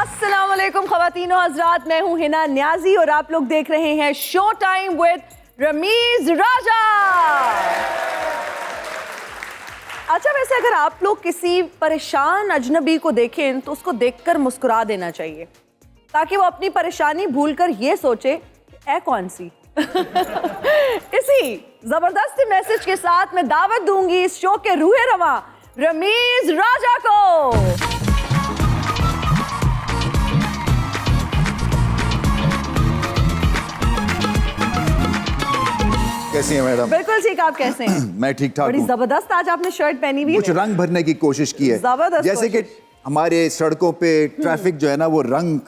अस्सलाम वालेकुम ख़वातीन और हज़रात, मैं हूँ हिना न्याजी और आप लोग देख रहे हैं शो टाइम विद रमीज राजा। अच्छा, वैसे अगर आप लोग किसी परेशान अजनबी को देखें तो उसको देखकर मुस्कुरा देना चाहिए ताकि वो अपनी परेशानी भूलकर ये सोचे ऐ कौन सी। इसी जबरदस्त मैसेज के साथ मैं दावत दूंगी इस शो के रूहे रवां रमीज राजा को। कैसी हैं मैडम? बिल्कुल ठीक, आप कैसे हैं? मैं ठीक ठाक बड़ी हूँ। जबरदस्त आज आपने शर्ट पहनी हुई है। कुछ रंग भरने की कोशिश की है, जबरदस्त जैसे कि हमारे सड़कों पे ट्रैफिक जो है ना वो रंग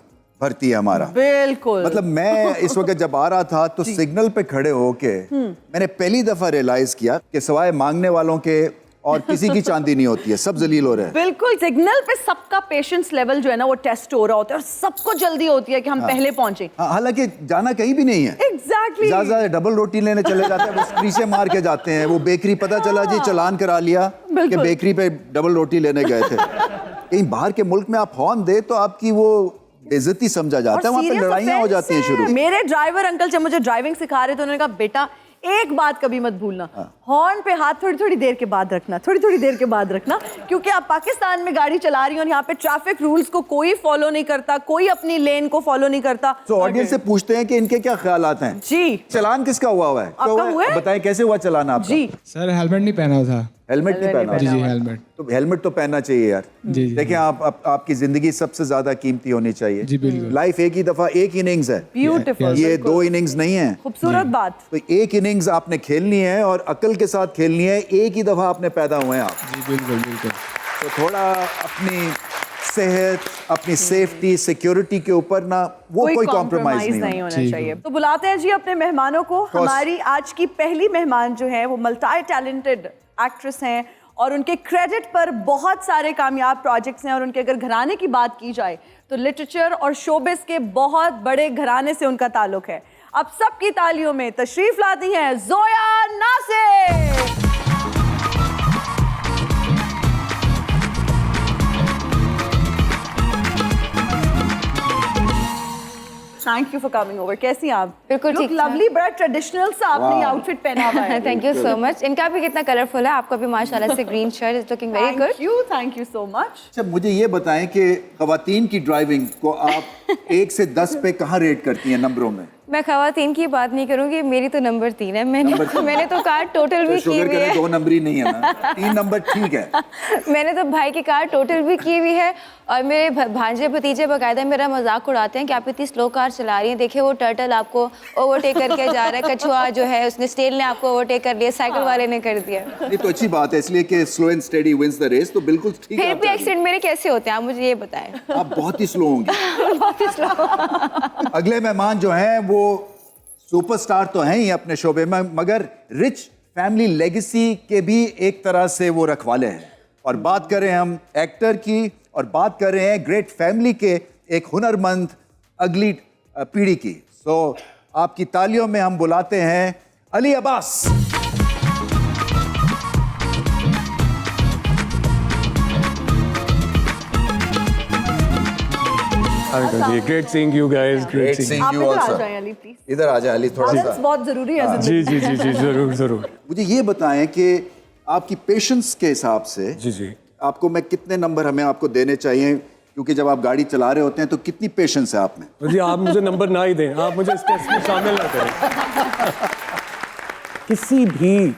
भरती है हमारा। बिल्कुल। मतलब मैं इस वक्त जब आ रहा था तो सिग्नल पे खड़े होके मैंने पहली दफा रियलाइज किया कि सिवाय मांगने वालों के और किसी की चांदी नहीं होती है, सब जलील हो रहे हैं। बिल्कुल, सिग्नल पे सबका पेशेंस लेवल जो है ना वो टेस्ट हो रहा होता है और सबको जल्दी होती है कि हम पहले पहुंचे। हालांकि जाना कहीं भी नहीं है। एग्जैक्टली। ज्यादा डबल रोटी लेने चले जाते हैं, वो स्क्री से मार के जाते हैं। वो बेकरी पता चला जी चालान करा लिया कि बेकरी पे डबल रोटी लेने गए थे। कहीं बाहर के मुल्क में आप हॉर्न दे तो आपकी वो बेइज्जती समझा जाता है, वहाँ पे लड़ाइयाँ हो जाती हैं शुरू। मेरे ड्राइवर अंकल जब मुझे ड्राइविंग सिखा रहे थे उन्होंने कहा बेटा एक बात कभी मत भूलना, हॉर्न पे हाथ थोड़ी थोड़ी देर के बाद रखना, थोड़ी थोड़ी देर के बाद रखना, क्योंकि आप पाकिस्तान में गाड़ी चला रही हो और यहाँ पे ट्रैफिक रूल्स को कोई फॉलो नहीं करता, कोई अपनी लेन को फॉलो नहीं करता। तो ऑडियंस से पूछते हैं कि इनके क्या ख्यालात हैं। जी, चालान किसका हुआ है? आपका हुआ है? बताएं कैसे हुआ चालान आपका? जी सर हेलमेट नहीं पहना था। हेलमेट नहीं पहना? जी हेलमेट। तो हेलमेट तो पहनना चाहिए यार। जी देखिए आपकी जिंदगी सबसे ज्यादा कीमती होनी चाहिए। जी बिल्कुल। लाइफ एक ही दफा, एक इनिंग्स है, ब्यूटीफुल, ये दो इनिंग्स नहीं है। खूबसूरत बात। तो एक इनिंग्स आपने खेलनी है और अकल के साथ खेलनी है। एक ही दफा आपने पैदा हुए हैं आप। जी बिल्कुल बिल्कुल। तो थोड़ा अपनी सेहत, अपनी सेफ्टी, सिक्योरिटी के ऊपर ना वो कोई कॉम्प्रोमाइज नहीं होना चाहिए। तो बुलाते हैं जी अपने मेहमानों को। हमारी आज की पहली मेहमान जो है वो मल्टी टैलेंटेड एक्ट्रेस हैं और उनके क्रेडिट पर बहुत सारे कामयाब प्रोजेक्ट्स हैं और उनके अगर घराने की बात की जाए तो लिटरेचर और शोबिस के बहुत बड़े घराने से उनका ताल्लुक है। अब सबकी तालियों में तशरीफ लाती हैं Zoya Nasir. Thank you for coming over. कैसी हैं आप? बिल्कुल ठीक। लवली, बड़ा ट्रेडिशनल सा आपने आउटफिट पहना हुआ है। Thank you so much. इनका भी कितना कलरफुल है, आपका भी माशाल्लाह से green shirt is looking very good. Thank you so much. अच्छा, मुझे ये बताएं कि खवातीन की ड्राइविंग को आप 1 से 10 पे कहाँ रेट करती हैं नंबरों में? मैं खवातीन की बात नहीं करूंगी, मेरी तो नंबर 3 है। मैंने तो कार टोटल भी की हुई है। 2 नंबर ही नहीं है ना, 3 नंबर ठीक है। मैंने तो भाई की कार टोटल भी की हुई है और मेरे भांजे भतीजे बाकायदा मेरा मजाक उड़ाते हैं कि आप इतनी स्लो कार चला रही हैं, देखिए वो टर्टल आपको ओवरटेक करके जा रहा है, कछुआ जो है उसने स्टेल ने आपको ओवरटेक कर लिया, साइकिल वाले ने कर दिया। ये तो अच्छी बात है, इसलिए कि slow and steady wins the race. तो बिल्कुल ठीक है। फिर भी एक्सीडेंट मेरे कैसे होते हैं आप मुझे ये बताएं। आप बहुत ही स्लो होंगी। बहुत ही स्लो। अगले मेहमान जो हैं वो सुपरस्टार तो हैं ही अपने शोबे में, मगर रिच फैमिली लेगेसी के भी एक तरह से वो रखवाले हैं। और बात करें हम एक्टर की और बात कर रहे हैं ग्रेट फैमिली के एक हुनरमंद अगली पीढ़ी की। सो आपकी तालियों में हम बुलाते हैं Ali Abbas. Great seeing you guys. Great seeing you. आप इधर आ जाएं अली प्लीज। इधर आ जाए अली थोड़ा सा। बहुत जरूरी है। जी जी जी जी जरूर जरूर। मुझे ये बताएं कि आपकी पेशेंस के हिसाब से जी जी आपको मैं कितने नंबर हमें आपको देने चाहिए, क्योंकि जब आप गाड़ी चला रहे होते हैं तो कितनी पेशेंस है आप में? जी आप मुझे नंबर ना ही दें, आप मुझे इस टेस्ट में शामिल ना करें। किसी भी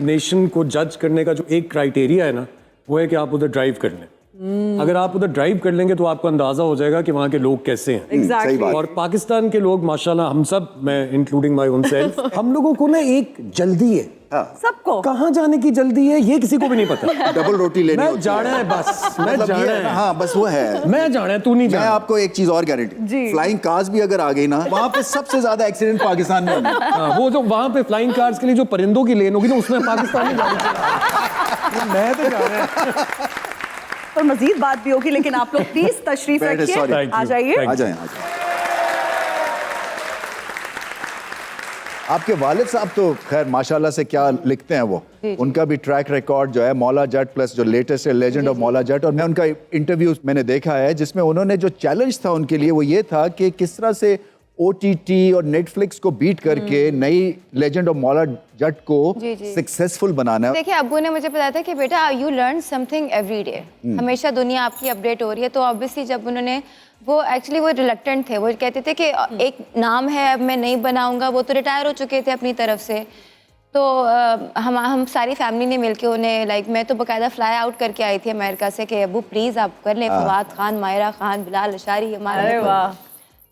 नेशन को जज करने का जो एक क्राइटेरिया है ना वो है कि आप उधर ड्राइव कर लें। अगर आप उधर ड्राइव कर लेंगे तो आपको अंदाजा हो जाएगा कि वहाँ के लोग कैसे हैं। Exactly. सही बात। और पाकिस्तान के लोग माशाल्लाह हम सब, मैं इंक्लूडिंग माय ओन सेल्फ, हम लोगों को ना एक जल्दी है। सबको कहाँ जाने की जल्दी है ये किसी को भी नहीं पता। डबल रोटी लेनी मैं होती जाना है बस, मैं मतलब ये जाना है ना, है। हाँ बस वो है। मैं जाना है, तू नहीं मैं जाना। आपको एक चीज और गारंटी, फ्लाइंग कार्स भी अगर आ गई ना, वहाँ पे सबसे ज्यादा एक्सीडेंट पाकिस्तान में होंगे। हाँ, वो जो वहाँ पे फ्लाइंग कार्स के लिए जो परिंदों की लेन होगी ना उसमें पाकिस्तानी गाड़ी चला। मैं तो जा रहा है। पर मजीद बात भी होगी, लेकिन आप लोग प्लीज तशरीफ रखिए, आ जाइए। आ जाए आपके वालिद साहब तो खैर माशाल्लाह से क्या लिखते हैं वो, उनका भी ट्रैक रिकॉर्ड जो है मौला जट प्लस जो लेटेस्ट है लेजेंड ऑफ मौला जट, और मैं उनका इंटरव्यू मैंने देखा है जिसमें उन्होंने जो चैलेंज था उनके लिए वो ये था कि किस तरह से OTT और नेटफ्लिक्स को बीट करके नई लेजेंड ऑफ मौला जट को सक्सेसफुल बनाना है। देखिए अब्बू ने मुझे बताया था कि बेटा you learn something every day, हमेशा दुनिया आपकी अपडेट हो रही है। तो ऑब्वियसली जब उन्होंने वो एक्चुअली वो रिलक्टेंट थे, वो कहते थे कि एक नाम है अब मैं नहीं बनाऊंगा, वो तो रिटायर हो चुके थे अपनी तरफ से। तो हम सारी फैमिली ने मिलके उन्हें लाइक मैं तो बाकायदा फ्लाई आउट करके आई थी अमेरिका से कि अब्बू प्लीज़ आप कर लें, फवाद खान, मायरा खान, बिलाल अशारी हमारे। अरे वाह।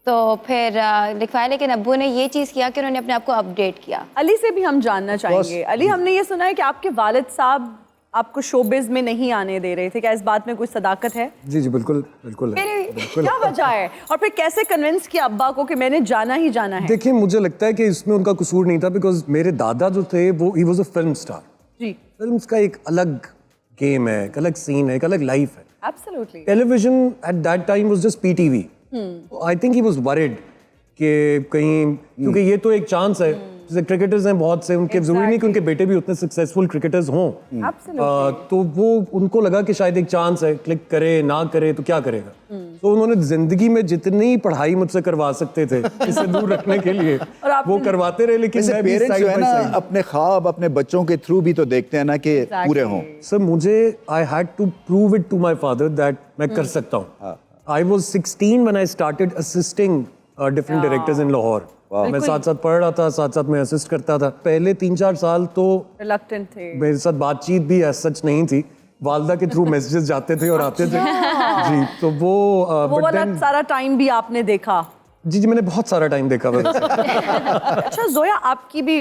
तो फिर लिखवाया, लेकिन अब्बू ने ये चीज़ किया कि उन्होंने अपने आप को अपडेट किया। अली से भी हम जानना चाहेंगे। अली, हमने ये सुना है कि आपके वालिद साहब आपको शोबिज में नहीं आने दे रहे थे, क्या इस बात में कोई सदाकत है? जी जी बिल्कुल बिल्कुल है, बिल्कुल। क्या वजह है और फिर कैसे कन्विंस किया अब्बा को कि मैंने जाना ही जाना है? देखिए मुझे लगता है कि इसमें उनका कसूर नहीं था, बिकॉज मेरे दादा जो थे वो ही वॉज अ फिल्म स्टार। जी, फिल्म्स का एक अलग गेम है, एक अलग सीन है, एक अलग लाइफ है। Absolutely. Television at that time was just PTV। I think he was worried कि कहीं, क्योंकि ये तो एक चांस है, जैसे क्रिकेटर्स हैं बहुत से, उनके जरूरी नहीं कि उनके बेटे भी उतने सक्सेसफुल क्रिकेटर्स हों। तो वो उनको लगा कि शायद एक चांस है, क्लिक करे ना करे तो क्या करेगा। तो उन्होंने जिंदगी में जितनी पढ़ाई मुझसे करवा सकते थे इसे दूर रखने के लिए वो करवाते रहे, लेकिन मैं भी पेरेंट्स साइड जो है बाय ना साइड अपने ख्वाब अपने बच्चों के थ्रू भी तो देखते हैं ना कि पूरे हों। सर मुझे I had to prove it to my father that मैं कर सकता हूँ। I was 16 when I started assisting different directors in Lahore. मैं साथ साथ पढ़ रहा था, साथ साथ मैं असिस्ट करता था। पहले 3-4 साल तो रिलक्टेंट थे, मेरे साथ बातचीत भी ऐसा सच नहीं थी, वालदा के थ्रू मैसेजेस जाते थे और आते थे। जी तो वो वाला सारा टाइम भी आपने देखा? जी मैंने बहुत सारा टाइम देखा वैसे। अच्छा जोया, आपकी भी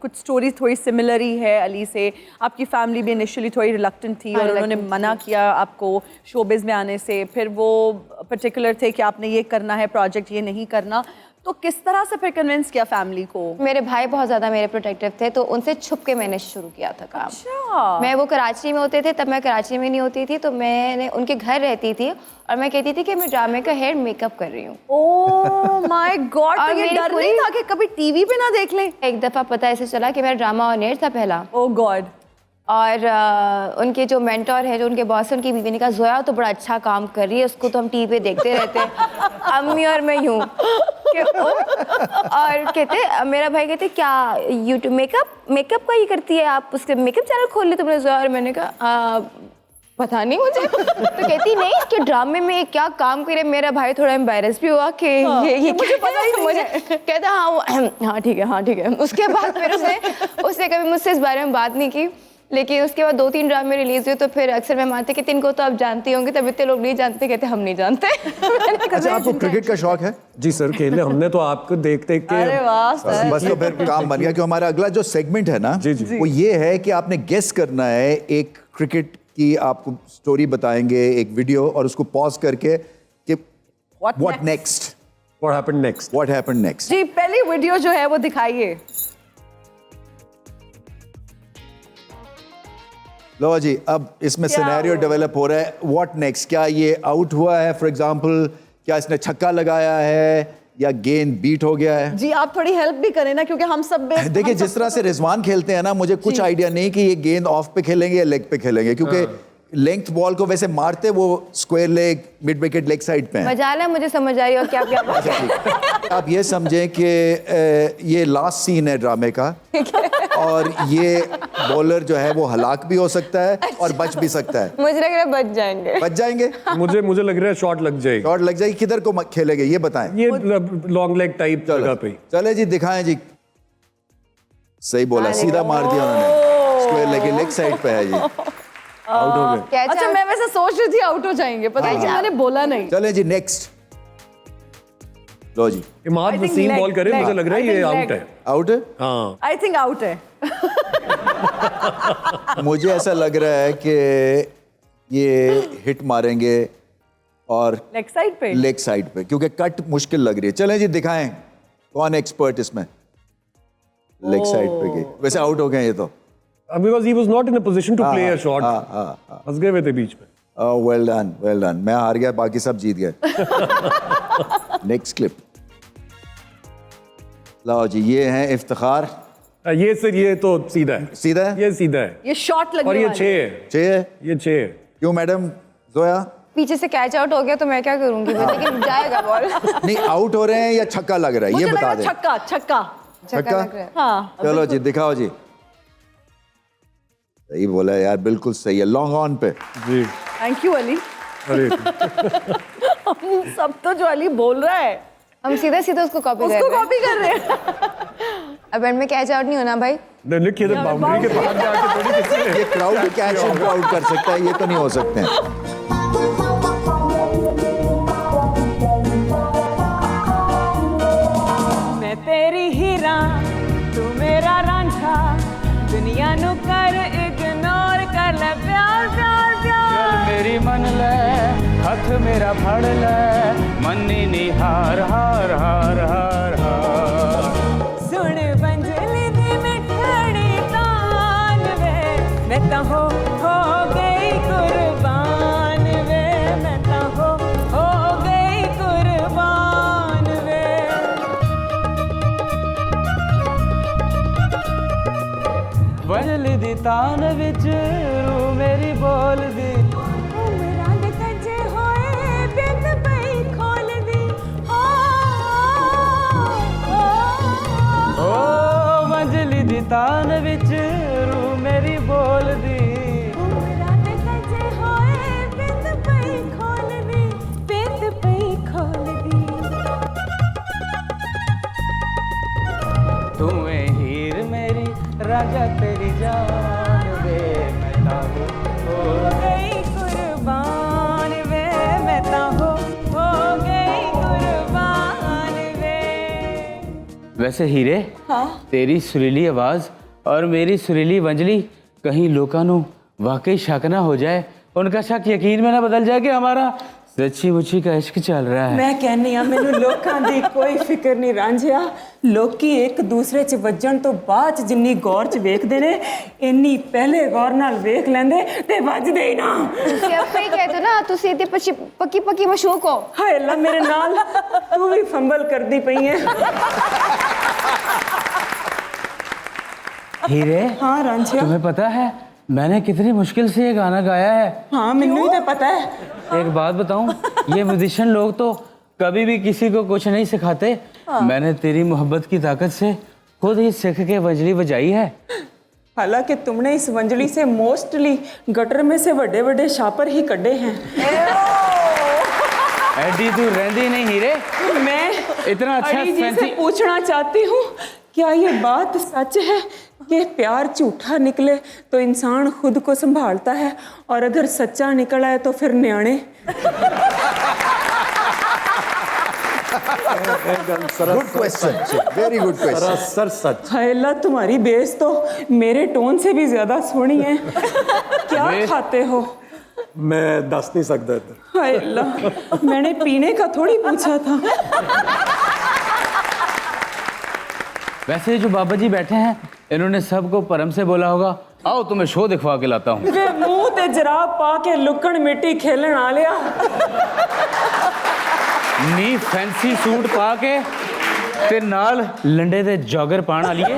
कुछ स्टोरी थोड़ी सिमिलर ही है अली से। आपकी फैमिली भी इनिशियली थोड़ी रिलक्टेंट थी और उन्होंने मना किया आपको शोबिज में आने से, फिर वो पर्टिकुलर थे कि आपने ये करना है प्रोजेक्ट, ये नहीं करना। तो किस तरह से फिर कन्विंस किया फैमिली को? मेरे भाई बहुत ज़्यादा मेरे प्रोटेक्टिव थे, तो उनसे छुप के मैंने शुरू किया था काम। अच्छा। मैं वो कराची में होते थे, तब मैं कराची में नहीं होती थी, तो मैंने उनके घर रहती थी और मैं कहती थी कि मैं ड्रामे का हेयर मेकअप कर रही हूँ। ओह माय गॉड, तो और ये मेरी डर नहीं था कि कभी टीवी पे ना देख लें? एक दफ़ा पता ऐसे चला कि मेरा ड्रामा ऑन एयर था पहला, ओह गॉड। और उनके जो मेंटोर है, जो उनके बॉस है, उनकी बीवी ने कहा जोया तो बड़ा अच्छा काम कर रही है, उसको तो हम टीवी पे देखते रहते हैं। अम्मी और मैं यूं और कहते, मेरा भाई कहते क्या यूट्यूब मेकअप का ही करती है आप, उसके मेकअप चैनल खोल ले तुमने जोया? और मैंने कहा पता नहीं मुझे। तो कहती नहीं कि ड्रामे में क्या काम करे। मेरा भाई थोड़ा एम्बैरेस भी हुआ कि ये मुझे पता ही मुझे कहता हाँ ठीक है। उसके बाद फिर उसने कभी मुझसे इस बारे में बात नहीं की, लेकिन उसके बाद 2-3 ड्रामे रिलीज हुए तो फिर अक्सर मैं मानते कि इनको तो आप जानते होंगे, तब इतने लोग नहीं जानते। कहते हम नहीं जानते। अच्छा, आपको क्रिकेट का शौक है? जी सर, खेले हमने तो आपको देख के। अरे वाह सर। बस तो फिर काम बन गया कि हमारा अगला जो सेगमेंट है ना जी। वो ये है कि आपने गेस करना है, एक क्रिकेट की आपको स्टोरी बताएंगे, एक वीडियो, और उसको पॉज करके कि what next, what happened next. जी, पहली वीडियो जो है वो दिखाइए। लो जी, अब इसमें सिनेरियो डेवलप हो रहा है। व्हाट नेक्स्ट, क्या ये आउट हुआ है फॉर एग्जांपल, क्या इसने छक्का लगाया है या गेंद बीट हो गया है? जी आप थोड़ी हेल्प भी करें ना, क्योंकि हम सब देखिए जिस तरह से रिजवान खेलते हैं ना, मुझे कुछ आइडिया नहीं कि ये गेंद ऑफ पे खेलेंगे या लेग पे खेलेंगे, क्योंकि लेंथ बॉल को वैसे मारते वो square leg, mid wicket leg side पे है। मजाल है, मुझे समझ आई और क्या क्या। आप ये समझें कि ये लास्ट सीन है ड्रामे का, और ये बॉलर जो है वो हलाक भी हो सकता है और बच भी सकता है। मुझे लग रहा है बच जाएंगे। मुझे लग रहा है शॉट लग जाएगी। शॉट लग जाएगी। किधर को खेलेंगे ये बताएं? ये लॉन्ग लेग टाइप जगह पे। चले जी दिखाएं जी। सही बोला, सीधा मार दिया उन्होंने, स्क्वायर लेग साइड पे है जी। आउट हो गए। अच्छा, मैं वैसे सोच रही थी आउट हो जाएंगे, पता है मैंने बोला नहीं। चले जी नेक्स्ट। लो जी, इमाद वसीम बॉल करे, मुझे लग रहा है ये आउट है। आउट है? हाँ, आई थिंक आउट है। मुझे ऐसा लग रहा है कि ये हिट मारेंगे और लेग साइड पे, क्योंकि कट मुश्किल लग रही है। चलें जी दिखाएं कौन एक्सपर्ट इसमें। लेग साइड पे गई, वैसे आउट हो गए ये तो, because he was not in a position to play a shot. फंस गए हुए थे बीच में। Well done. मैं हार गया, बाकी सब जीत गए। Next clip. लाओ जी, ये है इफ्तिखार। ये सर, ये तो सीधा है, सीधा है? ये सीधा है, ये शॉट लगने और ये वाली 6 है, 6 है। ये 6 है। क्यों मैडम जोया? पीछे से कैच आउट हो गया तो मैं क्या करूंगी, लेकिन जाएगा बॉल। नहीं, आउट हो रहे हैं या छक्का लग रहा है, मुझे ये लग बता रहा दें। छक्का छक्का। छक्का लग रहा है। हाँ चलो जी, दिखाओ जी। सही बोला यार, बिल्कुल सही है, लॉन्ग ऑन पे। जी, थैंक यू अली। अरे सब तो जो अली बोल रहा है हम सीधा सीधा उसको कॉपी कर उसको रहे हैं। कॉपी कर रहे हैं। अब एंड में कैच आउट नहीं होना भाई। लिखिए तो बाउंड्री के बाहर जाके थोड़ी किसी ने ये क्राउड कैच एंड आउट कर सकता है, ये तो नहीं हो सकते हैं। मैं तेरी हीरा तू मेरा रांझा, दुनिया नु कर इग्नोर कर ले प्यार प्यार प्यार। मेरी मन ले हथ मेरा फड़ ले, मन्नी नी हार हार हार हार हार। सुन बंजली दी मिठड़ी तान वे, मैं तो हो गई कुर्बान वे, मैं तो हो गई कुर्बान वे। बजली दी तान विच रू मेरी बोल दी, उमरां दे कजे होए बिंद पई खोल दी। ओ बजली दी तान विच रू मेरी बोल दी। उमरां दे कजे होए बिंद पई खोल दी, बिंद पई खोल दी। तू है हीर मेरी राजा तेरी जान वे, मैं ताहू हो गई कुर्बान वे, मैं तो हो गई कुर्बान वे। वैसे हीरे, तेरी सुरीली आवाज़ और मेरी सुरीली वंजली कहीं लोकां नू वाकई शक ना हो जाए, उनका शक यकीन में ना बदल जाए कि हमारा सच्ची मुच्ची का इश्क चल रहा है। मैं कहनी आ मैनू लोकां दी कोई फिक्र नहीं रांझिया। लोकी एक दूसरे च वजन तो बाद च जिन्नी गौर च वेखदे ने, इन्नी पहले गौर नाल वेख लैंदे ते वजदे ही ना। ਤੁਸੀਂ ਆਪੇ ਹੀ कहते हो ना, ਤੁਸੀਂ इतनी पक्की पक्की मशूक हो। हाय अल्लाह मेरे नाल तू भी फंबल करदी पई है। हीरे, हाँ रांझिया, तुम्हें पता है मैंने कितनी मुश्किल से ये गाना गाया है। हाँ मैनू तो पता है। एक बात बताऊं, ये म्यूजिशियन लोग तो कभी भी किसी को कुछ नहीं सिखाते। मैंने तेरी मोहब्बत की ताकत से खुद ही सीख के वंजली बजाई है। हालांकि तुमने इस वंजली से मोस्टली गटर में से बड़े बड़े शापर ही कड्ढे हैं। एडी तू रहंदी नहीं हीरे, मैं इतना अच्छा अड़ी जी से फैंसी। पूछना चाहती हूँ, क्या ये बात सच है कि प्यार झूठा निकले तो इंसान खुद को संभालता है, और अगर सच्चा निकला है तो फिर न्याणे। Good question, very good question. सरासर सच। हाय अल्लाह, तुम्हारी बेस तो मेरे टोन से भी ज्यादा सोहनी है। क्या खाते हो? मैं दस नहीं सकता इधर। हाय अल्लाह, मैंने पीने का थोड़ी पूछा था। वैसे जो बाबा जी बैठे हैं, इन्होंने सबको परम से बोला होगा, आओ तुम्हें शो दिखवा के लाता हूँ। वे मुंह ते जराब पा के लुकण मिट्टी खेलन आ लिया। नी फैंसी सूट पा के ते नाल लंडे दे जॉगर पान आ लिए।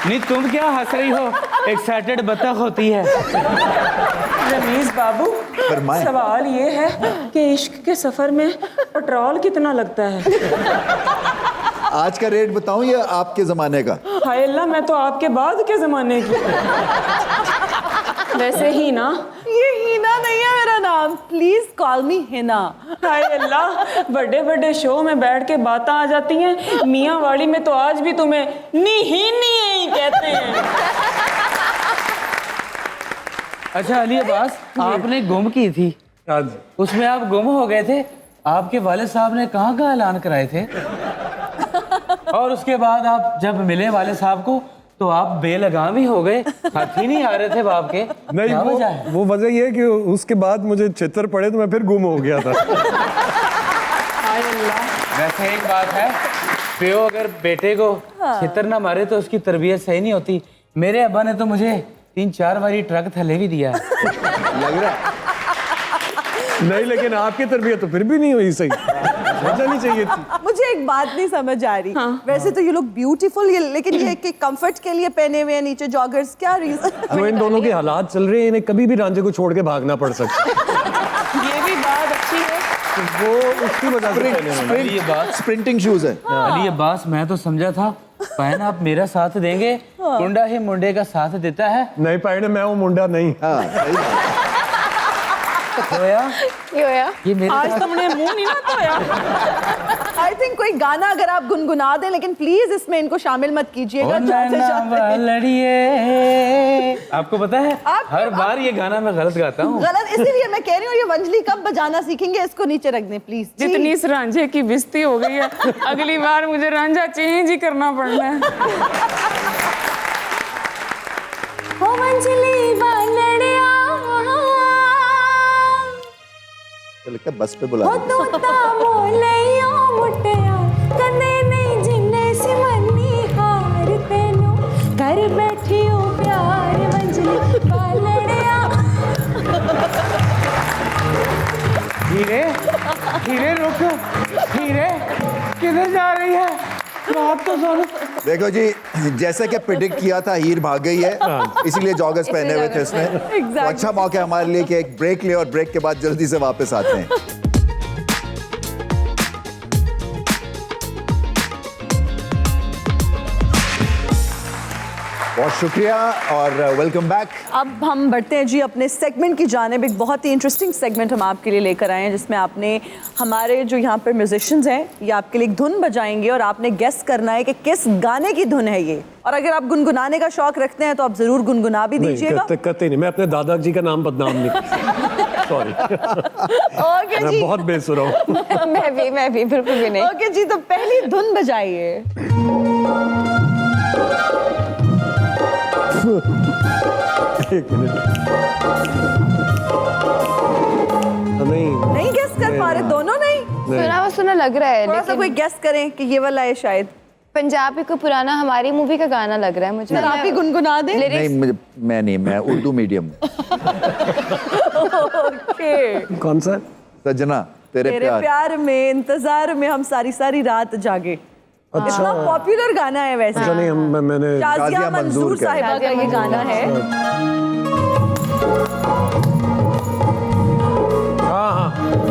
नहीं तुम क्या हंस रही हो, एक्साइटेड बतख होती है। रमीज बाबू, फरमाएं। सवाल ये है कि इश्क के सफर में पेट्रोल कितना लगता है? आज का रेट बताऊं या आपके जमाने का? हाय अल्लाह, मैं तो आपके बाद के जमाने की। वैसे ही ना। ये हीना नहीं है मेरा नाम, प्लीज कॉल मी हिना। हाय अल्लाह, बड़े बड़े शो में बैठ के बातें आ जाती हैं, मियाँ वाली में तो आज भी तुम्हें नी ही कहते हैं। अच्छा अली अब्बास, आपने गुम की थी, आज उसमें आप गुम हो गए थे। आपके वालिद साहब ने कहाँ का ऐलान कराए थे? और उसके बाद आप जब मिले वालिद साहब को तो आप बेलगाम ही हो गए, हाथ ही नहीं आ रहे थे बाप के। नहीं, क्या वजह है? वो वजह ये है कि उसके बाद मुझे चित्र पड़े तो मैं फिर गुम हो गया था। हाय अल्लाह, वैसे एक बात है, प्यो अगर बेटे को छितर ना मारे तो उसकी तरबियत सही नहीं होती। मेरे अब्बा ने तो मुझे 3-4 बारी ट्रक थले भी दिया है। लग रहा है नहीं, लेकिन आपकी तरबियत तो फिर भी नहीं हुई सही। नहीं चाहिए थी। मुझे एक बात नहीं समझ आ रही। वैसे तो ये लोग ब्यूटीफुल, लेकिन ये कि कंफर्ट के लिए पहने हुए हैं नीचे जॉगर्स, क्या रीजन? जो इन दोनों के हालात चल रहे हैं, इन्हें कभी भी रांझे को छोड़ के भागना पड़ सकता है। ये भी बात अच्छी है। तो वो उसकी वजह से पहने हुए हैं। ये बात स्प्रिंटिंग शूज है। अली ये बात मैं तो समझा था पहन आप मेरा साथ देंगे, कुंडा ही मुंडे का साथ देता है। नहीं पहने, मैं वो मुंडा नहीं। हाँ, सही बात। होया ये मेरे आज तुमने मुंह नहीं ना धोया। आई थिंक कोई गाना अगर आप गुनगुना दें, लेकिन प्लीज इसमें इनको शामिल मत कीजिएगा। ओ नैना लड़िए। आपको पता है हर बार ये गाना मैं गलत गाता हूँ। गलत, इसीलिए मैं कह रही हूँ ये वंजली कब बजाना सीखेंगे, इसको नीचे रख दें प्लीज। जितनी इस रांझे की बेइज्जती हो गई है, अगली बार मुझे रांझा चेंज ही करना पड़ना है। हो मंजली बालड़िया लगता है बस पे बुला हो रहे हैं। तोता मोलैया मुटिया कदे नहीं जिन्ने सिमनी हार तेनू घर बैठी हो प्यार मंजली बालड़िया। हीरे हीरे रुको, हीरे किधर जा रही है? बात तो सुनो। देखो जी, जैसे कि प्रिडिक्ट किया था, हीर भाग गई है, इसीलिए जॉगर्स पहने हुए थे उसने। तो अच्छा मौका है हमारे लिए कि एक ब्रेक ले और ब्रेक के बाद जल्दी से वापस आते हैं। बहुत शुक्रिया और वेलकम बैक। अब हम बढ़ते हैं जी अपने सेगमेंट की जानिब। एक बहुत ही इंटरेस्टिंग सेगमेंट हम आपके लिए लेकर आए हैं, जिसमें आपने हमारे जो यहाँ पर म्यूजिशियंस हैं ये आपके लिए एक धुन बजाएंगे और आपने गेस करना है कि किस गाने की धुन है ये। और अगर आप गुनगुनाने का शौक रखते हैं तो आप जरूर गुनगुना भी दीजिएगा। कतई नहीं, मैं अपने दादाजी का नाम बदनाम नहीं करता। सॉरी, ओके मैं जी, बहुत बेसुरा हूँ। मैं भी बिल्कुल भी नहीं। ओके जी, तो पहली धुन बजाइए। एक मिनट। नहीं नहीं गेस कर पा रहे दोनों? नहीं, सुना लग रहा है, थोड़ा सा कोई लेकिन गेस करें कि ये वाला है शायद। पंजाबी को पुराना हमारी मूवी का गाना लग रहा है मुझे। फिर आप ही गुनगुना दें। नहीं, मैं उर्दू मीडियम में। ओके। कौन सा? सजना तेरे तेरे प्यार। प्यार में इंतजार में हम सारी सारी रात जागे। इतना पॉपुलर गाना है वैसे। अच्छा नहीं, मैंने शाजिया मंजूर साहिबा का ये गाना है। हाँ,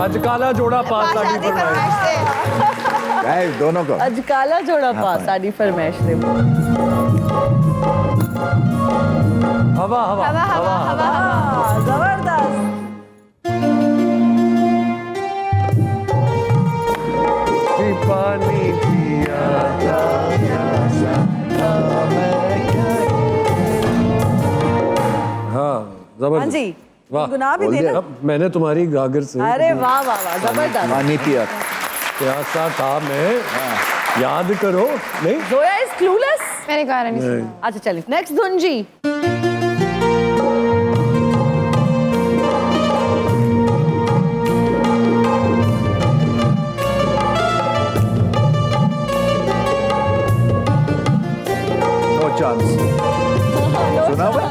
आज काला जोड़ा पास आगे फरमाइश। दोनों को आज काला जोड़ा पास आड़ी फरमाइश दे। हवा हवा हवा हवा। जबरदस्त। पानी पिया हाँ, जबरदस्त। हाँ जी, वाह, गुनगुना भी बोल देना। दिया। अब मैंने तुम्हारी गागर से अरे वाह वाह वाह, जबरदस्त। पानी पिया। प्यासा था मैं, याद करो। नहीं जोया इज क्लूलेस। मैंने गाना नहीं सुना। अच्छा चलिए नेक्स्ट धुन जी। No chance. सुना हुआ?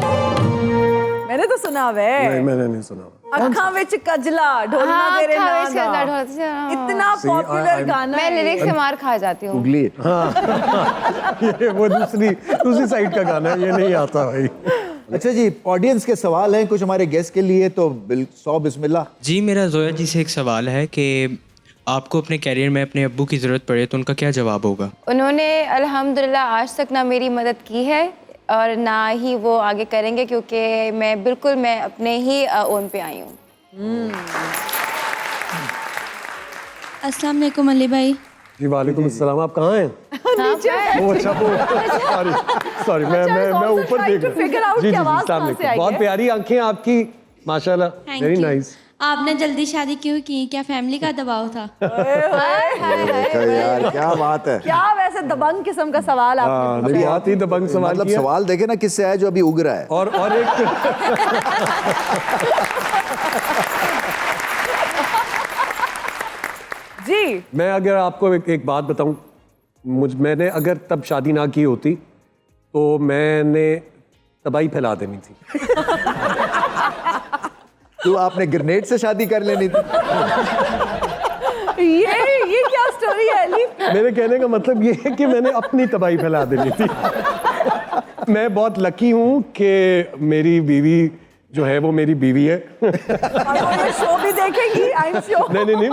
मैंने तो सुना हुआ है। नहीं, मैंने नहीं सुना। अखा विच कजला ढोलना हाँ, तेरे अखा नाम विच दा। कजला ढोलना, हाँ। इतना See, पॉपुलर I'm- गाना मैं है लिरिक्स ये। से मार खा जाती हूँ। उगली। ये वो दूसरी साइड का गाना है, ये नहीं आता भाई। अच्छा जी, ऑडियंस के सवाल हैं कुछ हमारे गेस्ट के लिए, तो 100 बिस्मिल्लाह। जी, मेरा जोया जी से एक सवाल है कि आपको अपने कैरियर में अपने अब्बू की ज़रूरत पड़े तो उनका क्या जवाब होगा? उन्होंने अल्हम्दुलिल्लाह आज तक ना मेरी मदद की है और ना ही वो आगे करेंगे, क्योंकि मैं अपने ही ओन पे आई हूँ। अस्सलाम वालेकुम अली भाई। जी वालेकुम अस्सलाम। आप कहाँ हैं? नीचे वो अच्छा वो सॉरी मैं अच्छा, I was also ऊपर trying देख to figure out कि आवाज़ अस्सलाम कहाँ से वालेकुम। आई बहुत है। प्यारी आंखें आपकी, माशाल्लाह, Thank वेरी you। नाइस। आपने जल्दी शादी क्यों की? क्या फैमिली का दबाव था? देखो यार, क्या बात है। क्या वैसे दबंग किस्म का सवाल आपने नहीं, बहुत ही दबंग सवाल मतलब किया। सवाल देखे ना किससे आया, जो अभी उग रहा है। और एक जी। मैं अगर आपको एक बात बताऊं, मैंने अगर तब शादी ना की होती तो मैंने तबाही फैला देनी थी। तो आपने ग्रेनेड से शादी कर लेनी थी। ये मेरे कहने का मतलब ये है कि मैंने अपनी तबाही फैला देनी थी। मैं बहुत लकी हूँ कि मेरी बीवी जो है वो मेरी बीवी है। और वो ये शो भी देखेगी, आई एम श्योर। नहीं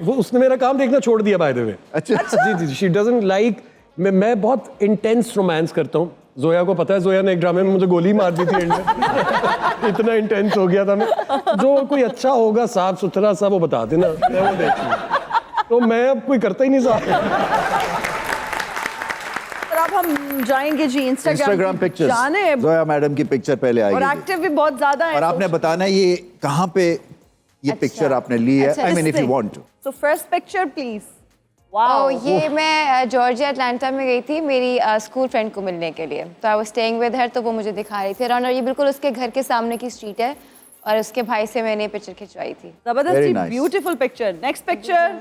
वो उसने मेरा काम देखना छोड़ दिया बाय द वे। अच्छा। जी शी डजंट लाइक। मैं बहुत इंटेंस रोमांस करता हूँ। जोया को पता है, जोया ने एक ड्रामे में मुझे गोली मार दी थी एंड में। इतना इंटेंस हो गया था मैं। जो कोई अच्छा होगा साफ सुथरा सा वो बता देना, मैं वो देख लूँ। तो मैं अब कोई करता ही नहीं साहब। अब हम जाएंगे जी इंस्टाग्राम पिक्चर्स। जाने जोया मैडम की पिक्चर पहले और आएगी एक्टिव भी बहुत ज्यादा है। और आपने बताना है ये कहाँ पे ये पिक्चर आपने ली है। I mean if you want to. So first picture please. Wow, ये मैं जॉर्जिया अटलांटा में गई थी मेरी स्कूल फ्रेंड को मिलने के लिए। तो I was staying with her, तो वो मुझे दिखा रही थी अराउंड, और ये बिल्कुल उसके घर के सामने की स्ट्रीट है और उसके भाई से मैंने पिक्चर खिंचवाई थी। जबरदस्ती, nice. Beautiful picture. Next picture.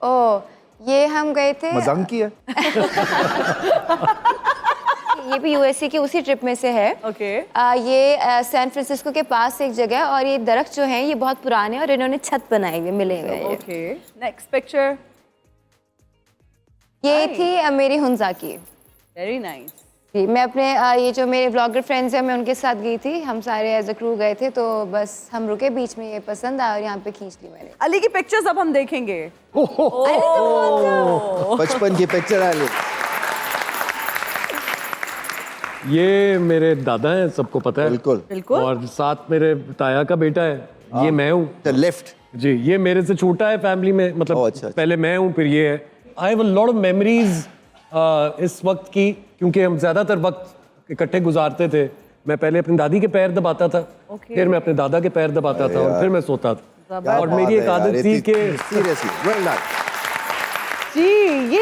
Oh, ये हम गए थे, मजाक की है। ये भी यूएसए की उसी ट्रिप में से है। ओके। ये सैन फ्रांसिस्को के पास एक जगह है और ये दरख्त जो हैं ये बहुत पुराने और इन्होंने छत बनाई हुई मिले हुए हैं। Okay, next picture. ये थी मेरी हुंजा की। Very nice. जी, मैं अपने ये जो मेरे व्लॉगर फ्रेंड्स हैं मैं उनके साथ गई थी। हम सारे एज अ क्रू गए थे, तो बस हम रुके बीच में, ये पसंद आया और यहाँ पे खींच ली मैंने। अली की पिक्चर्स अब हम देखेंगे। बचपन की पिक्चर है ली। ये मेरे दादा हैं, सबको पता है। बिल्कुल बिल्कुल। और साथ मेरे ताया का बेटा है, ये मैं हूँ। लेफ्ट। जी, ये मेरे से छोटा है फैमिली में, मतलब अच्छा। पहले मैं हूँ फिर ये है। I have a lot of memories इस वक्त की, क्योंकि हम ज्यादातर वक्त इकट्ठे गुजारते थे। मैं पहले अपनी दादी के पैर दबाता था, फिर मैं अपने दादा के पैर दबाता था और फिर मैं सोता था। और मेरी एक आदत थी कि सीरियसली वेल डन जी। ये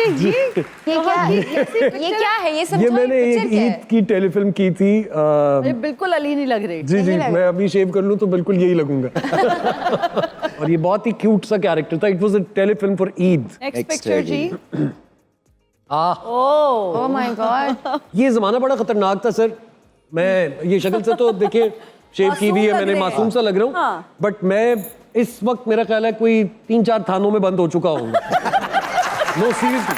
क्या है ये सब? ये मैंने एक ईद की टेलीफिल्म की थी। ये बिल्कुल अली नहीं लग रही। जी, मैं अभी शेव कर लूँ तो बिल्कुल यही लगूंगा। और ये बहुत ही क्यूट सा कैरेक्टर था। It was a telefilm for Eid. Next picture जी। ओह माय गॉड, ये जमाना बड़ा खतरनाक था सर। मैं ये शक्ल से तो देखिए शेव की भी है मैंने, मासूम सा लग रहा हूँ। हाँ। बट मैं इस वक्त मेरा ख्याल है कोई 3-4 थानों में बंद हो चुका हूँ। No seriously.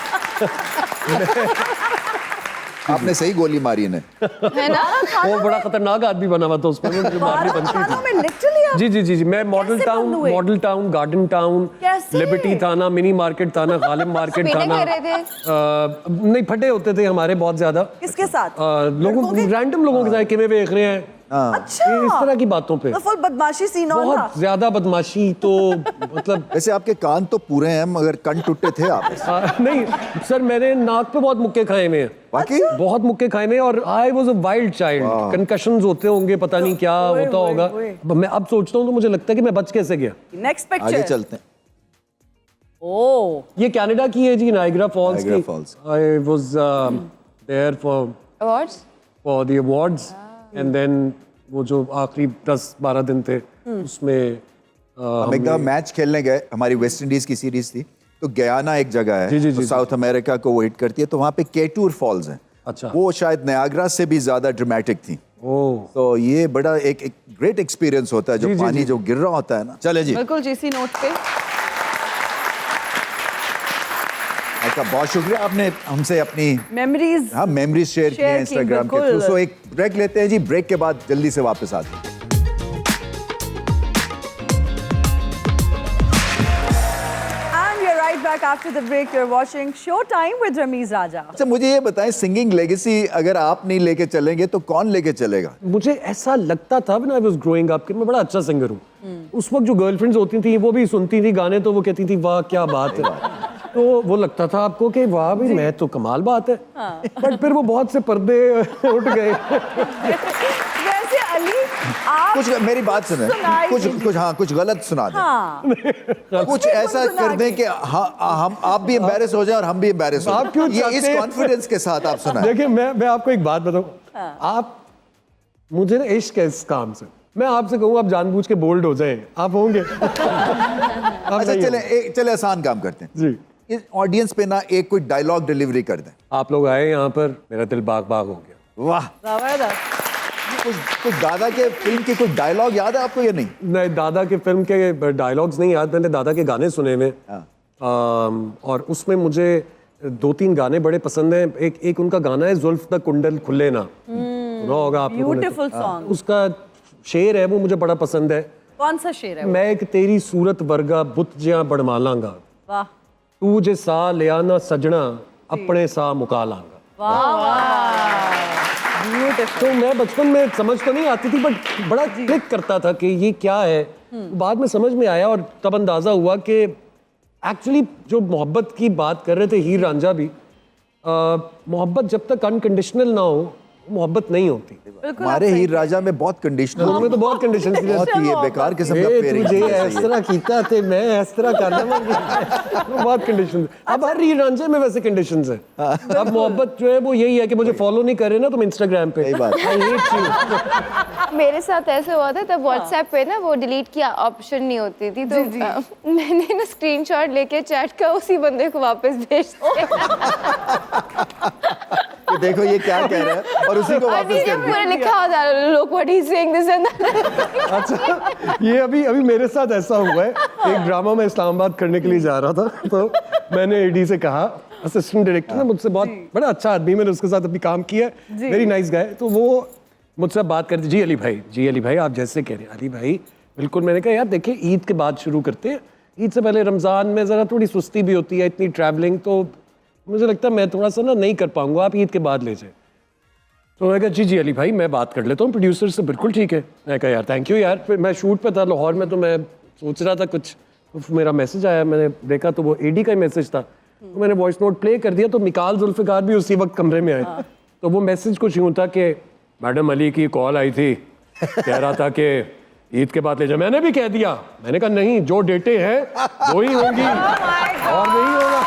आपने सही गोली मारी ने। है ना? वो बड़ा खतरनाक आदमी बना हुआ था उसमें, मुझे मारनी बनती खानों थी। में लिटरली आप जी, मैं मॉडल कैसे बंद हुए? टाउन, गार्डन कैसे? टाउन, लिबर्टी थाना, मिनी मार्केट थाना, गालिब मार्केट स्पीडिंग थाना। कर रहे थे? नहीं, फटे होते थे हमारे बहुत ज्यादा। किसके साथ? लोगों रैंडम लोगों के साथ किਵੇਂ देख रहे हैं। अच्छा, इस तरह की बातों पे तो फुल बदमाशी सीन ऑन था। बहुत ज्यादा बदमाशी तो मतलब वैसे आपके कान तो पूरे हैं मगर कन टूटे थे आप। नहीं सर, मैंने नाक पे बहुत मुक्के खाए हुए हैं। बाकी बहुत मुक्के खाए में, और I was a wild child. Concussions होते होंगे, पता नहीं क्या होता होगा। मैं अब सोचता हूँ तो मुझे लगता है कि मैं बच कैसे गया। नेक्स्ट आगे पिक्चर। चलते हैं। ओह, ये कनाडा की है जी, नायग्रा फॉल्स Niagara की। Falls. I was there awards? For the awards and then वो जो आखिरी 10-12 दिन थे उसमें हम एक दफा मैच खेलने गए, हमारी वेस्ट इंडीज की सीरीज थी, तो गयाना एक जगह है जी, तो साउथ अमेरिका को वो हिट करती है, तो वहाँ पे केटूर फॉल्स हैं। अच्छा। वो शायद नायग्रा से भी ज्यादा ड्रामेटिक थी। ओह, तो ये बड़ा एक ग्रेट एक्सपीरियंस होता है, जो पानी जो गिर रहा होता है ना। चले जी, बिल्कुल जीसी नोट पे। आपका बहुत शुक्रिया, आपने हमसे अपनी मेमोरीज मेमोरीज शेयर की हैं इंस्टाग्राम के थ्रू। सो एक ब्रेक लेते हैं जी, ब्रेक के बाद जल्दी से वापस आते हैं। back after the break. You're watching Showtime with Ramiz Raja. अच्छा, मुझे ये बताएं, सिंगिंग लेगेसी अगर आप नहीं लेके चलेंगे तो कौन लेके चलेगा? मुझे ऐसा लगता था when I was growing up कि मैं बड़ा अच्छा सिंगर हूँ। उस वक्त जो गर्लफ्रेंड्स होती थी वो भी सुनती थी गाने, तो वो कहती थी वाह क्या बात है। तो वो लगता था आपको कि वाह भाई मैं तो कमाल बात है। बट फिर वो बहुत से पर्दे उठ गए। वैसे अली आप कुछ मेरी बात सुने, कुछ गलत सुना दें, कुछ ऐसा कर दें कि हम आप भी एम्बैरेस हो जाए और हम भी एम्बैरेस हो जाए। ये इस कॉन्फिडेंस के साथ आप सुनाएं। देखिए मैं आपको एक बात बताऊं, आप मुझे ना इश्क है इस काम से, मैं आपसे कहूँ आप जानबूझ के बोल्ड हो जाएं, आप होंगे। अच्छा चले आसान काम करते हैं जी। इस ऑडियंस पे ना एक कोई डायलॉग डिलीवरी कर दें। आप लोग आए यहाँ पर, मेरा दिल बाग बाग हो गया। वाह, कुछ दादा के फिल्म के कुछ डायलॉग याद है आपको या नहीं? नहीं, दादा के फिल्म के डायलॉग्स नहीं याद, मैंने दादा के गाने सुने हुए। और उसमें मुझे 2-3 गाने बड़े पसंद हैं। एक उनका गाना है जुल्फ द कुंडल खुले ना, सुना होगा आप लोगों ने तो। Beautiful song. उसका शेर है वो मुझे बड़ा पसंद है। कौन सा शेर है वो? मैं एक तेरी सूरत वर्गा बुत जिया बनवा लांगा, वाह तू जे सा लिया ना सजना अपने सा मुका लांगा। तो मैं बचपन में समझ तो नहीं आती थी बट बड़ा क्लिक करता था कि ये क्या है। बाद में समझ में आया और तब अंदाजा हुआ कि एक्चुअली जो मोहब्बत की बात कर रहे थे हीर रांझा भी, मोहब्बत जब तक अनकंडीशनल ना हो मोहब्बत नहीं होती। हमारे हीर राजा में बहुत कंडीशनल उनमें तो बहुत कंडीशन थी। बहुत ही ये बेकार किस्म का पेयरिंग तुझे इस तरह कीता थे मैं इस तरह करना बहुत कंडीशन। अब हर हीर रांझे में वैसे कंडीशंस है। अब मोहब्बत जो है वो यही है कि मुझे फॉलो नहीं कर रहे ना तुम इंस्टाग्राम पे। सही बात। I hate you। मेरे साथ ऐसे हुआ था तब व्हाट्सएप पे ना वो डिलीट की ऑप्शन नहीं होती थी, तो मैंने ना स्क्रीनशॉट लेके चैट का उसी बंदे को वापस भेज दिया। कि देखो ये क्या कह रहा है और उसी को वापस कर दिया। पूरा लिखा होता है लोग what he saying this and अच्छा ये अभी मेरे साथ ऐसा हुआ है। एक ड्रामा में इस्लामाबाद करने के लिए जा रहा था तो मैंने एडी से कहा, असिस्टेंट डायरेक्टर ने मुझसे बहुत बड़ा अच्छा आदमी, मैंने उसके साथ अभी काम किया, वेरी नाइस गाय। तो वो मुझसे बात करते, जी अली भाई आप जैसे कह रहे हैं अली भाई बिल्कुल। मैंने कहा यार देखिए ईद के बाद शुरू करते हैं, ईद से पहले रमज़ान में ज़रा थोड़ी सुस्ती भी होती है, इतनी ट्रैवलिंग, तो मुझे लगता है मैं थोड़ा सा ना नहीं कर पाऊंगा, आप ईद के बाद ले जाए। तो मैं कहा जी अली भाई मैं बात कर लेता हूँ प्रोड्यूसर से, बिल्कुल ठीक है। मैं कहा यार थैंक यू यार। फिर मैं शूट पे था लाहौर में, तो मैं सोच रहा था कुछ, तो मेरा मैसेज आया, मैंने देखा तो वो एडी का ही मैसेज था। तो मैंने वॉइस नोट प्ले कर दिया, तो मिकाल जुल्फ़िकार भी उसी वक्त कमरे में आए। तो वो मैसेज कुछ यूँ था कि मैडम अली की कॉल आई थी, कह रहा था कि ईद के बाद ले जाए। मैंने भी कह दिया, मैंने कहा नहीं जो डेटें हैं वो ही होंगी और नहीं होगा।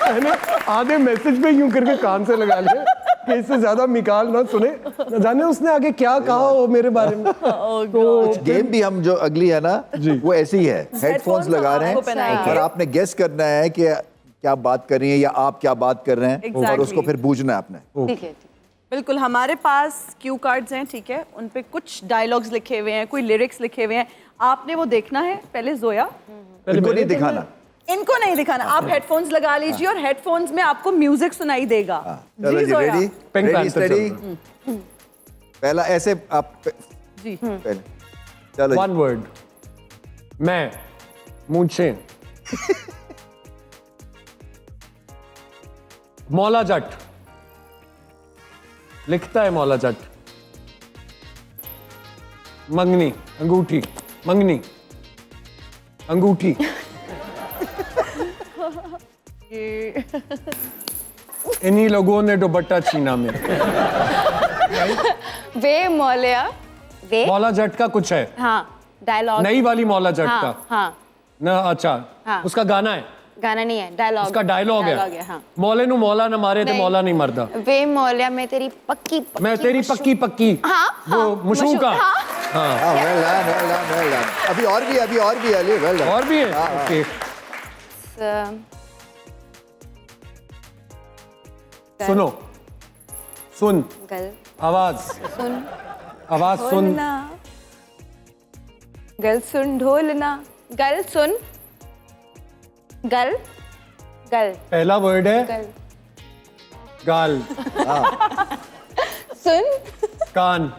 मैंने आधे मैसेज पे यूं करके कान से लगा लिया कि इससे ज्यादा मिकाल ना सुने, न जाने उसने आगे क्या कहा हो मेरे बारे में। तो गेम भी हम जो अगली है ना वो ऐसी है, हेडफोन्स लगा रहे आपको पहनाए हैं और आपने गेस करना है कि क्या बात कर रही है या आप क्या बात कर रहे हैं और उसको फिर बूझना है आपने। ठीक है। बिल्कुल, हमारे पास क्यू कार्ड्स हैं, ठीक है, उन पे कुछ डायलॉग्स लिखे हुए हैं, कोई लिरिक्स लिखे हुए हैं, आपने वो देखना है। पहले जोया, इनको नहीं दिखाना, इनको नहीं दिखाना, आप हेडफोन्स लगा लीजिए और हेडफोन्स में आपको म्यूजिक सुनाई देगा। चलो जी Zoya. Ready Pink ready Panther study. पहला ऐसे आप जी पहले चलो वन वर्ड, मैं मूंछे मौला जट, लिखता है मौला जट। मंगनी अंगूठी, मंगनी अंगूठी। इन्हीं लोगों ने दुपट्टा छीना में। वे मौलिया वे मौला जट का कुछ है, हाँ डायलॉग नई वाली मौला जट हाँ, का हाँ ना। अच्छा हाँ। उसका गाना है, गाना नहीं है डायलॉग, उसका डायलॉग है। हाँ। मौले नु मौला न मारे ते नहीं। मौला नहीं मरदा। वे मौलिया मैं तेरी पक्की मैं तेरी पक्की पक्की हाँ, वो हाँ, मुशू का। हाँ। Well done well done well done. अभी और भी अली, वेल डन। और भी है, ओके। सुनो, सुन गल आवाज, सुन आवाज सुन। ढोलना, गल सुन ढोलना, गल सुन, गल गल पहला वर्ड है गल गाल, सुन कान।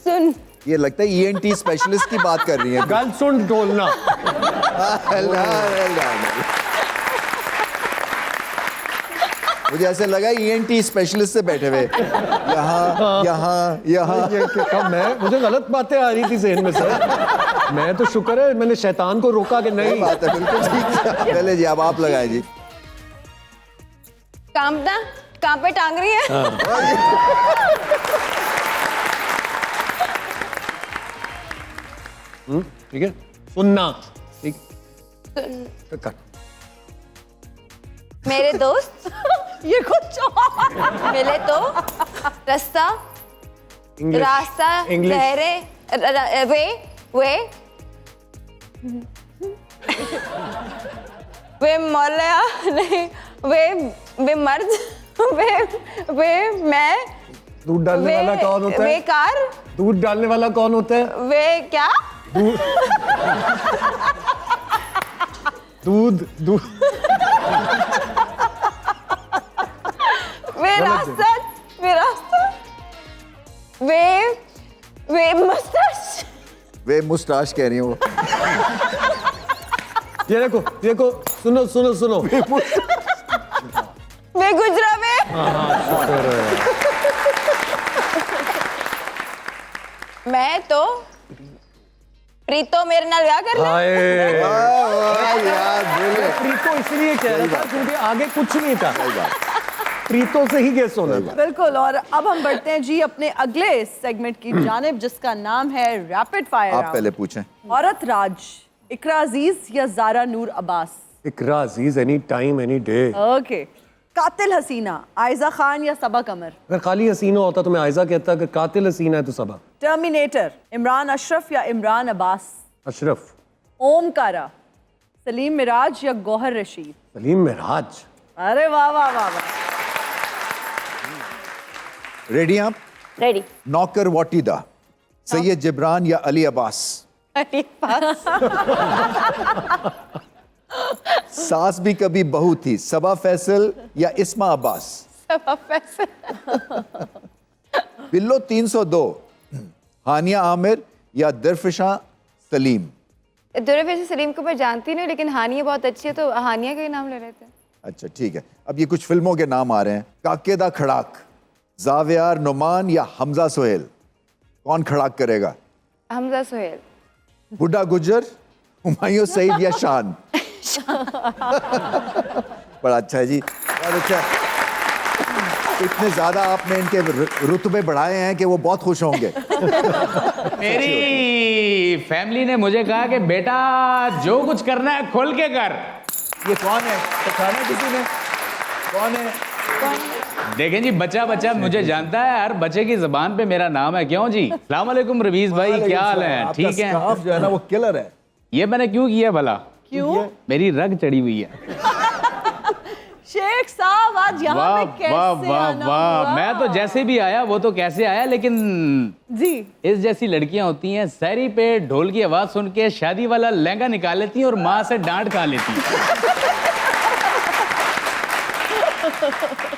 सुन ये लगता है ईएनटी स्पेशलिस्ट की बात कर रही है। गाल सुन ढोलना। Well done. मुझे ऐसे लगा ईएनटी स्पेशलिस्ट से बैठे हुए यहाँ। मुझे गलत बातें आ रही थी ज़हन में सर। मैं तो शुक्र है मैंने शैतान को रोका कि नहीं। बात है, बिल्कुल ठीक है। पहले जी अब आप लगाए जी। कांपना, कहाँ पे टांग रही है? ठीक है, सुनना। ठीक, कट। मेरे दोस्त ये कुछ और। मिले तो रास्ता, इंग्लिश, रास्ता इंग्लिश। गहरे वे वे मौलिया नहीं, वे मर्द, वे मैं, दूध डालने वाला कौन होता वे है? कार, दूध डालने वाला कौन होता है? वे क्या, दूध दूध विरासत विरासत वे मस्ताश वे मुस्टाश कह रही हो। ये देखो सुनो सुनो सुनो वे गुजरा वे मैं तो प्रीतो मेरे नाल ब्याह कर ले। हाय यार बोले प्रीतो इसलिए कह रहा था क्योंकि आगे कुछ नहीं था, प्रीतो से ही गेस होना था। बिल्कुल। और अब हम बढ़ते हैं जी अपने अगले सेगमेंट की जानिब, जिसका नाम है रैपिड फायर आप राउंड। पहले पूछें। औरत राज, इकरा अजीज या Zara Noor Abbas? Iqra Aziz any time any day. Okay. कातिल हसीना, आयजा खान या सबा कमर? अगर खाली हसीना होता तो मैं आयजा कहता, अगर कातिल हसीना है तो सबा। टर्मिनेटर, इमरान अशरफ या इमरान अब्बास? अशरफ। ओमकारा, सलीम मिराज या गौहर रशीद? सलीम मिराज। अरे वाह वाह वाह वाह। रेडी आप? रेडी। नौकर वाटीदा, सैयद जिब्रान या अली अब्बास? अली पास। सास भी कभी बहू थी, सबा फैसल या इस्मा अब्बास? सब फैसल। बिल्लो 302, हानिया आमिर या दरफिशा सलीम? दुर्वे से सलीम को मैं जानती नहीं, लेकिन हानिया बहुत अच्छी है तो हानिया का ही नाम ले लेते हैं। अच्छा ठीक है। अब ये कुछ फिल्मों के नाम आ रहे हैं। काकेदा खड़ाक, जावियार नुमान या हमजा सोहेल? कौन खड़ाक करेगा? हमजा सोहेल। बुड्ढा गुजर, हुमायूं सईद या शान? बड़ा अच्छा है जी, बहुत अच्छा है। इतने ज्यादा आपने इनके रुतबे बढ़ाए हैं कि वो बहुत खुश होंगे। मेरी फैमिली ने मुझे कहा कि बेटा जो कुछ करना है खोल के कर। ये कौन है? पहचाना किसी ने? कौन है? देखें जी, बच्चा बच्चा मुझे जानता है, हर बच्चे की जुबान पे मेरा नाम है। क्यों जी? अस्सलाम वालेकुम रवीज भाई, क्या हाल है? आपका ठीक है। स्टाफ जो है ना वो किलर है। ये मैंने क्यों किया भला? क्यों? मेरी रग चढ़ी हुई है। शेख साहब आज यहाँ वाह पे कैसे वाह वाह आना वाह, हुआ? मैं तो जैसे भी आया वो तो कैसे आया, लेकिन जी इस जैसी लड़कियां होती हैं, सहरी पे ढोल की आवाज सुन के शादी वाला लहंगा निकाल लेती हैं और माँ से डांट खा लेती हैं।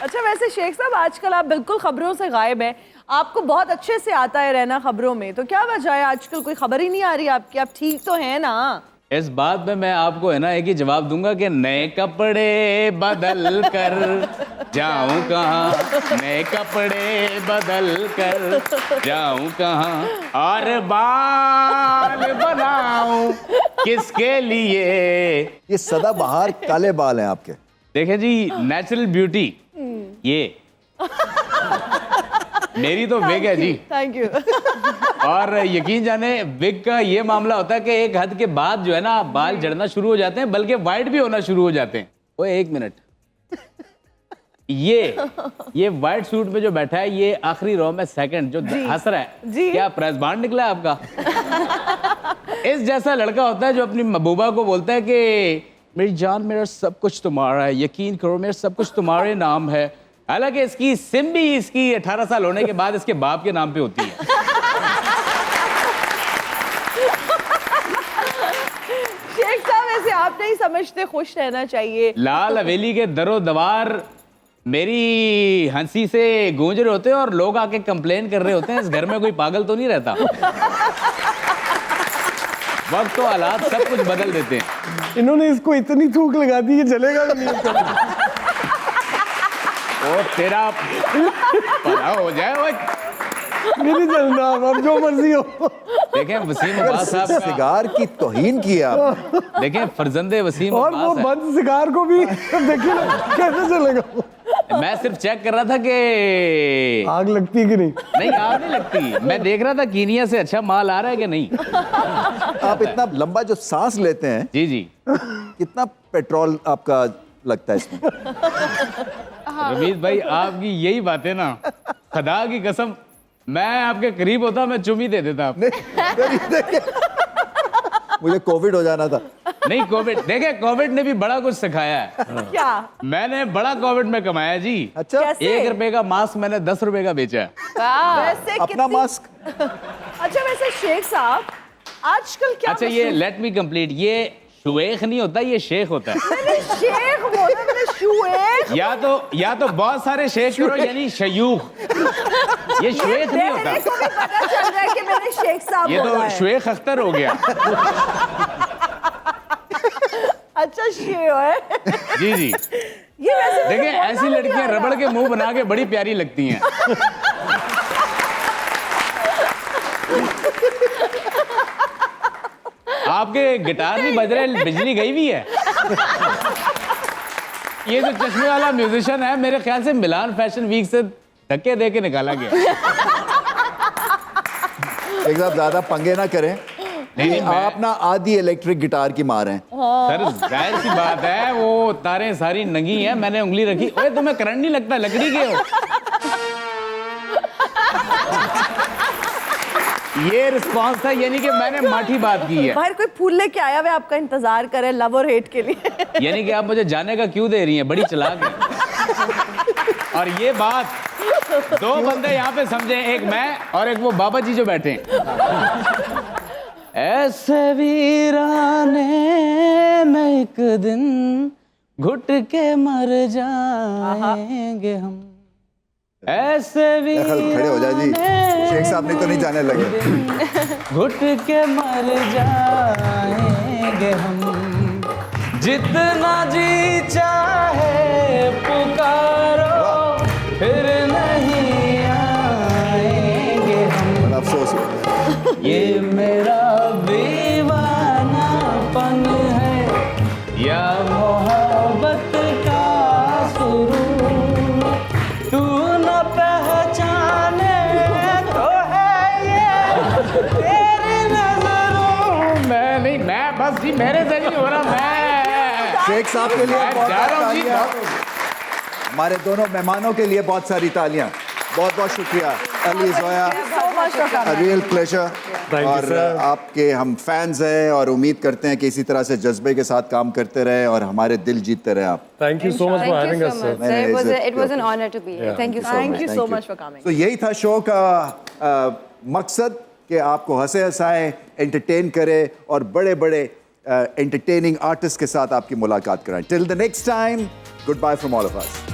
अच्छा, वैसे शेख साहब आजकल आप बिल्कुल खबरों से गायब हैं। आपको बहुत अच्छे से आता है रहना खबरों में, तो क्या वजह है आजकल कोई खबर ही नहीं आ रही आपकी? आप ठीक तो हैं ना? इस बात में मैं आपको है ना एक ही जवाब दूंगा कि नए कपड़े बदल कर जाऊं कहाँ, नए कपड़े बदल कर जाऊं कहाँ, और बाल बनाऊं किसके लिए? ये सदाबहार काले बाल हैं आपके। देखें जी, नेचुरल ब्यूटी ये मेरी तो विग है जी। Thank you. और यकीन जाने विग का ये मामला होता है कि एक हद के बाद जो है ना बाल झड़ना शुरू हो जाते हैं, बल्कि वाइट भी होना शुरू हो जाते हैं। ओए एक मिनट, ये व्हाइट सूट में जो बैठा है, ये आखिरी रो में सेकंड जो हंस रहा है, जी। क्या प्रेस बांड निकला है आपका? इस जैसा लड़का होता है जो अपनी महबूबा को बोलता है कि मेरी जान मेरा सब कुछ तुम्हारा है, यकीन करो मेरा सब कुछ तुम्हारे नाम है। हालांकि इसकी सिम भी इसकी 18 साल होने के बाद इसके बाप के नाम पे होती है। शेख साहब, ऐसे आप नहीं समझते खुश रहना चाहिए? लाल हवेली के दरो दवार मेरी हंसी से गूंज रहे होते हैं और लोग आके कंप्लेन कर रहे होते हैं, इस घर में कोई पागल तो नहीं रहता। वक्त तो हालात सब कुछ बदल देते हैं। इन्होंने इसको इतनी थूक लगा दी कि चलेगा भी नहीं। और तेरा पता हो जाए वो। मेरी चलना, अब जो मर्जी हो। देखें वसीम अब्बास साहब का, सिगार की तौहीन की है आपने। देखें फर्जंदे वसीम और वो अब्बास है। बंद सिगार को भी देखिए ना कैसे चलेगा। मैं सिर्फ चेक कर रहा था कि आग लगती कि नहीं? नहीं आग नहीं लगती, मैं देख रहा था कीनिया से अच्छा माल आ रहा है कि नहीं। आप इतना लंबा जो सांस लेते हैं, जी जी, कितना पेट्रोल आपका लगता है इसमें? रमीज भाई आपकी यही बातें ना, खुदा की कसम मैं आपके करीब होता मैं चुम ही दे देता आप। मुझे कोविड हो जाना था। नहीं कोविड, देखे कोविड ने भी बड़ा कुछ सिखाया है। क्या? मैंने बड़ा कोविड में कमाया जी। अच्छा, कैसे? 1 रुपए का मास्क मैंने 10 रुपए का बेचा है। वैसे अपना कितनी- मास्क। अच्छा, वैसे शेख साहब आजकल क्या अच्छा ये लेट मी कंप्लीट, ये शुएख नहीं होता, ये शेख होता है। मैंने शेख बोला, मैंने शुएख। या तो बहुत सारे शेख करो यानी शयूख। ये शुएख नहीं होता, मेरे को भी पता चल रहा है कि मैंने शेख साहब ये बोला तो है। शुएख अख्तर हो गया। अच्छा शेख है। जी जी, ये वैसे मुझे देखिए बोलना ऐसी नहीं लड़कियां आता। रबड़ के मुंह बना के बड़ी प्यारी लगती हैं। आपके गिटार नहीं बज रहे, बिजली गई हुई है। ये जो चश्मे वाला म्यूजिशियन है, मेरे ख्याल से मिलान फैशन वीक से धक्के दे के निकाला गया। एक साहब ज्यादा पंगे ना करें। नहीं, आप ना आधी इलेक्ट्रिक गिटार की मार हैं। सर जाहिर सी बात है, वो तारें सारी नंगी हैं, मैंने उंगली रखी। ओए तुम्हें करंट नहीं लगता, लकड़ी के हो। ये रिस्पांस था, यानी कि मैंने माठी बात की है। बाहर कोई फूल लेके आया हुआ है, आपका इंतजार करे लव और हेट के लिए। यानी कि आप मुझे जाने का क्यों दे रही हैं, बड़ी चालाक है। और ये बात दो बंदे यहाँ पे समझे, एक मैं और एक वो बाबा जी जो बैठे हैं। ऐसे वीराने में एक दिन घुट के मर जाएंगे हम। ऐसे खड़े हो जाए जी, शेख साहब ने तो नहीं जाने लगे। घुट के मर जाएंगे हम, जितना जी चाहे पुकारो, फिर नहीं आएंगे हम। बड़ा अफसोस हुआ। ये मेरा दीवानापन है या मोहब्बत का सुरूर, तू न पहचाने तो है ये तेरी नजरों। मैं बस जी, मेरे से नहीं हो रहा। मैं शेख साहब के लिए मैं बहुत जा रहा हूँ जी। तालियां। हमारे दोनों मेहमानों के लिए बहुत सारी तालियां। बहुत बहुत शुक्रिया Ali Zoya, real pleasure. Thank you, और sir. आपके हम फैंस हैं और उम्मीद करते हैं कि इसी तरह से जज्बे के साथ काम करते रहे और हमारे दिल जीतते रहे आप। Thank you so much for having us, sir. It was an honor to be here. Thank you so much. Thank you so much for coming. तो यही था शो का मकसद कि आपको हंसे हंसाए, एंटरटेन करे और बड़े बड़े एंटरटेनिंग आर्टिस्ट के साथ आपकी मुलाकात कराएं। Till the next time, goodbye from all of us.